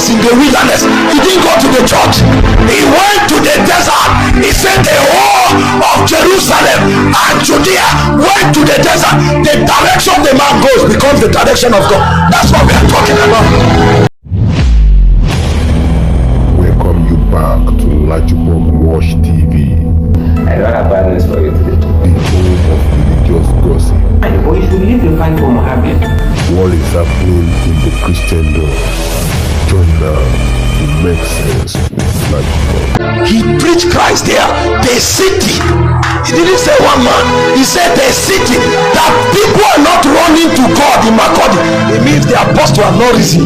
was in the wilderness. He didn't go to the church. He went to the desert. He said the whole of Jerusalem and Judea went to the desert. The direction the man goes becomes the direction of God. That's what we are talking about. Welcome you back to LAJUPOG TV. I don't have bad news for you today. The home of religious gossip. But you should leave the fight from happening. What is happening in the Christendom? Join now to make sense with LAJUPOG. He preached Christ there, the city. He didn't say one man. He said the city that people are not running to God in Makodi. It means the apostles are not risen.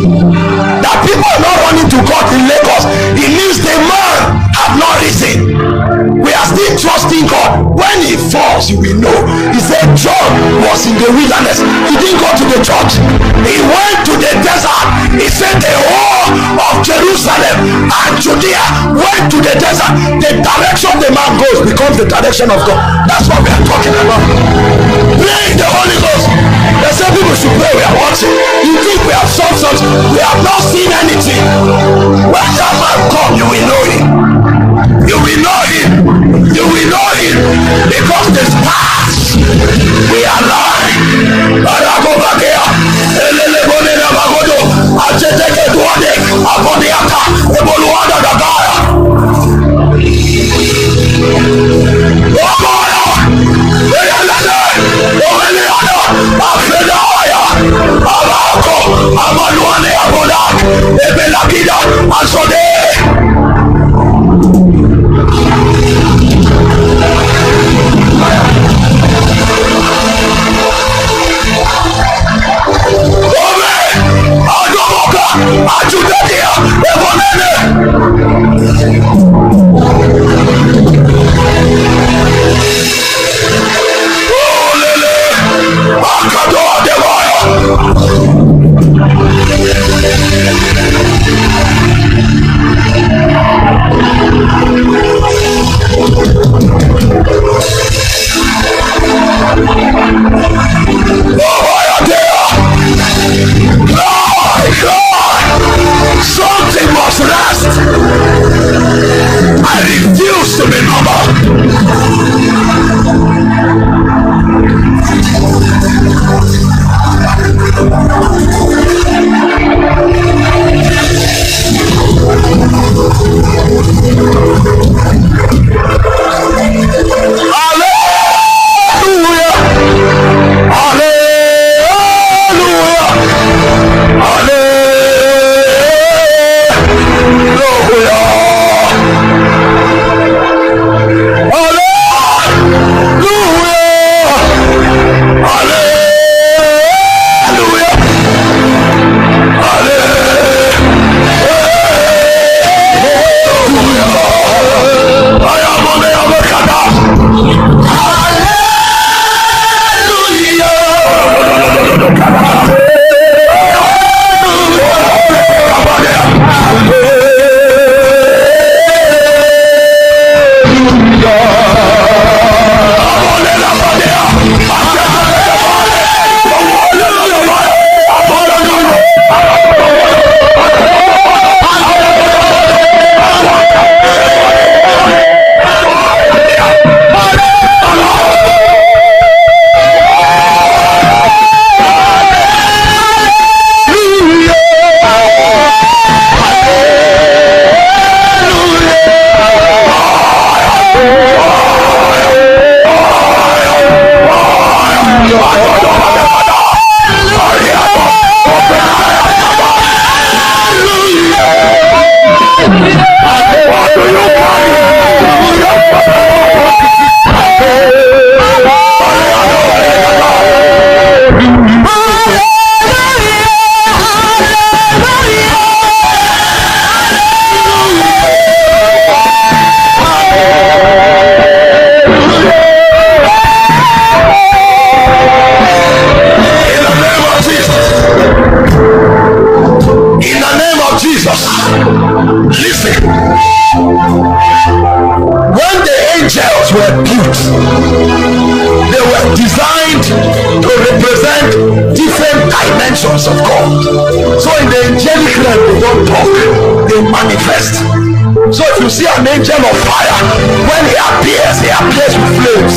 That people are not running to God in Lagos. It means the man have not risen. We are still trusting God. When he falls, you will know. He said John was in the wilderness. He didn't go to the church. He went to the desert. He said the whole of Jerusalem and Judea went to the desert. The direction the man goes becomes the direction of God. That's what we are talking about. Pray in the Holy Ghost. They say people should pray. We are watching. You think we have solved something? We have not seen anything. When that man come, you will know him. You will know him. You will know him because the stars we are lying. Go back here. dimensions of God. So in the angelic realm, they don't talk. they manifest. So if you see an angel of fire, when he appears with flames.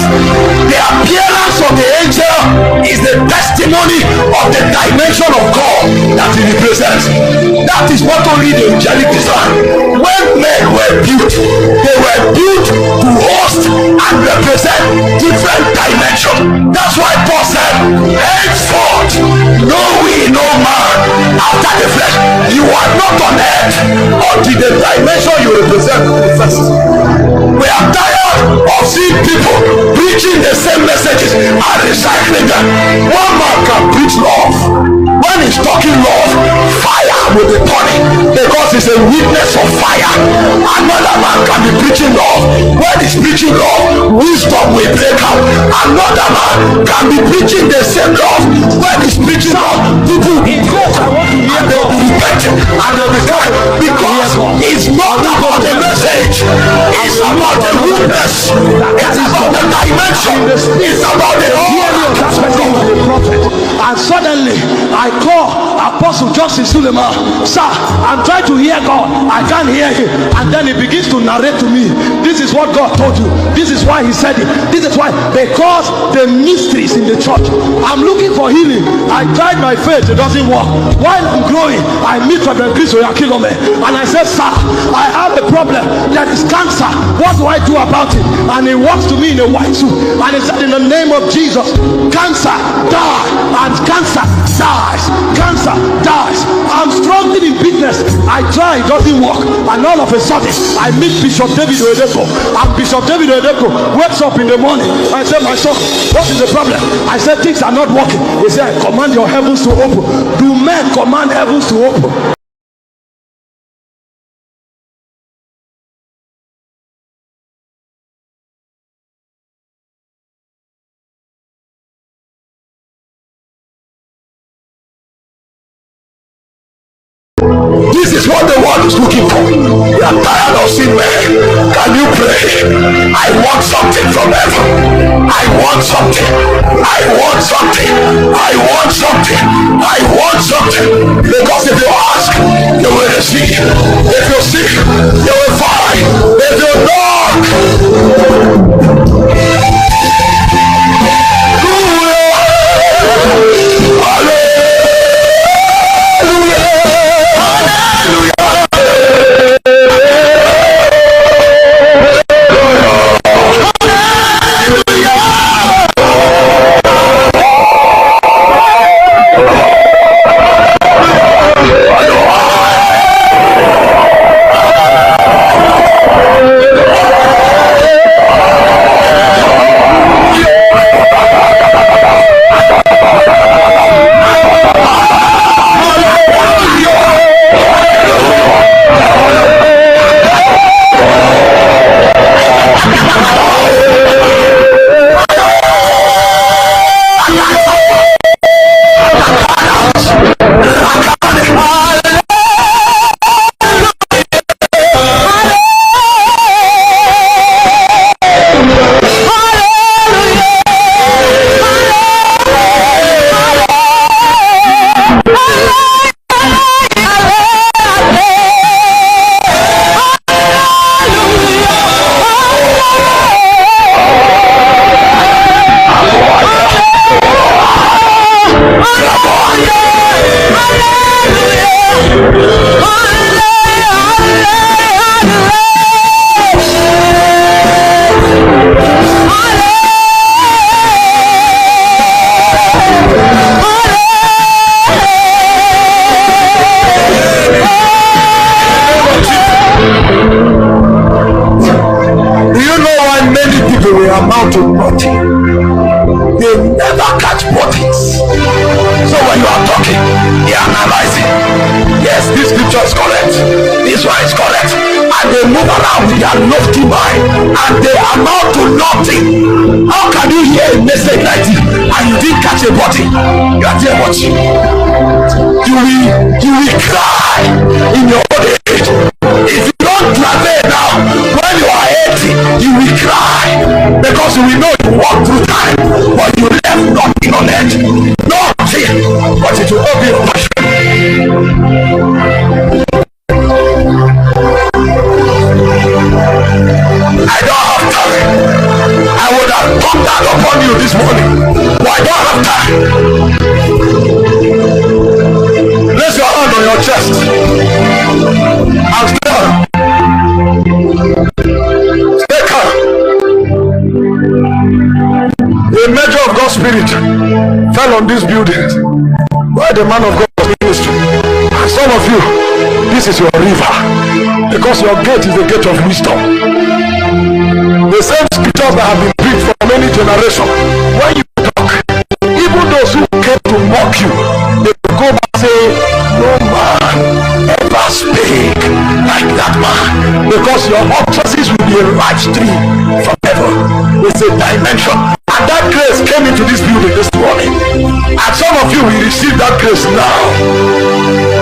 The appearance of the angel is the testimony of the dimension of God that he represents. That is what only the angelic design. When men were built, they were built to host and represent different dimensions. That's why Paul said, henceforth know we no man after the flesh. You are not on earth until the dimension you represent first. We are tired of seeing people preaching the same messages and recycling them. One man can preach love. When he's talking love, fire will be burning because he's a witness of fire. Another man can be preaching love. When he's preaching love, wisdom will break out. Another man can be preaching the same love. When he's preaching love, people will go and they'll be repenting and they'll be kind, because it's not about the message, it's about the witness, it's about the dimension, it's about the aspect of the prophet. And suddenly I call Apostle Justin Suleman, sir, I'm trying to hear God, I can't hear him. And then he begins to narrate to me, this is what God told you, this is why he said it, this is why, because the mysteries in the church. I'm looking for healing. I tried my faith, it doesn't work. While I'm growing, I meet Reverend Chris Oyakilome and I said, sir, I have a problem, that is cancer, what do I do about it? And he walks to me in a white suit and he said, in the name of Jesus, cancer die, and cancer dies, cancer dies. I'm struggling in business, I try, it doesn't work, and all of a sudden I meet Bishop David Oedeko, and Bishop David Oedeko wakes up in the morning. I said, my son, what is the problem? I said, things are not working. He said, command your heavens to open. Do men command heavens to open? This is what the world is looking for. We are tired of seeing men. Can you pray? I want something from heaven. I want something. I want something. I want something. I want something. Because if you ask, you will receive. If you seek, you will find. If you knock, you will cry in your old age. If you don't travel now, when you are 80, you will cry because you will know you walk through time, but you left nothing on it. Nothing, but it will all be passion. rest. And stay calm. Stay calm. A measure of God's spirit fell on this building where the man of God was ministering. And some of you, this is your river, because your gate is the gate of wisdom. The same scriptures that have been preached for many generations. When you talk, even those who came to mock you, they will go back and say, no man ever speak like that man, because your utterances will be a live stream from heaven. It's a dimension. And that grace came into this building this morning. And some of you will receive that grace now.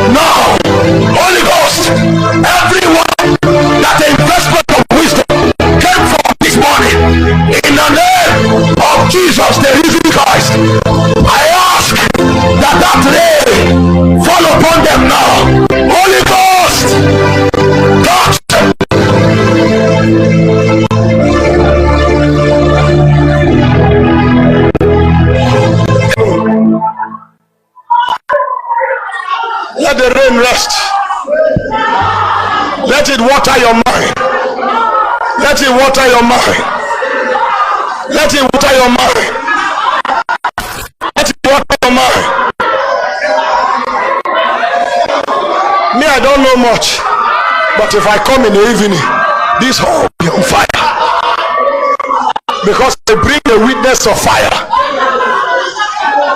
Now, Holy Ghost, everyone that the investment of wisdom came from this morning, in the name of Jesus, the risen Christ, I ask that that rain fall upon them now. Holy Ghost, touch them. Let the rain rest. Let it water your mind. Let it water your mind. Let it water your mind. Let it water your mind. Me, I don't know much, but if I come in the evening, this hall will be on fire, because they bring the witness of fire.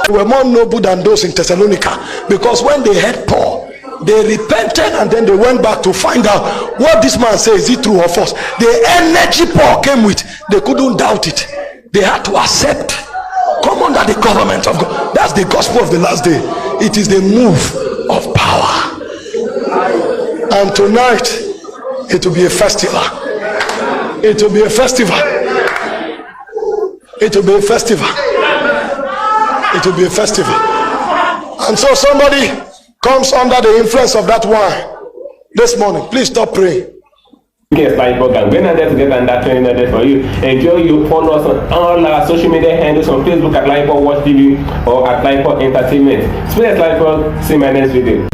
They were more noble than those in Thessalonica, because when they heard Paul, they repented and then they went back to find out what this man says, is it true or false. The energy Paul came with, they couldn't doubt it. They had to accept, come under the government of God. That's the gospel of the last day. It is the move of power. And tonight it will be a festival. It will be a festival. It will be a festival. It will be a festival. And so somebody comes under the influence of that wine this morning. Please stop praying. Yes, LAJUPOG, and we're not there to get that training there for you. Enjoy you. Follow us on all our social media handles on Facebook at LAJUPOG Watch TV or at LAJUPOG Entertainment. Space LAJUPOG. See my next video.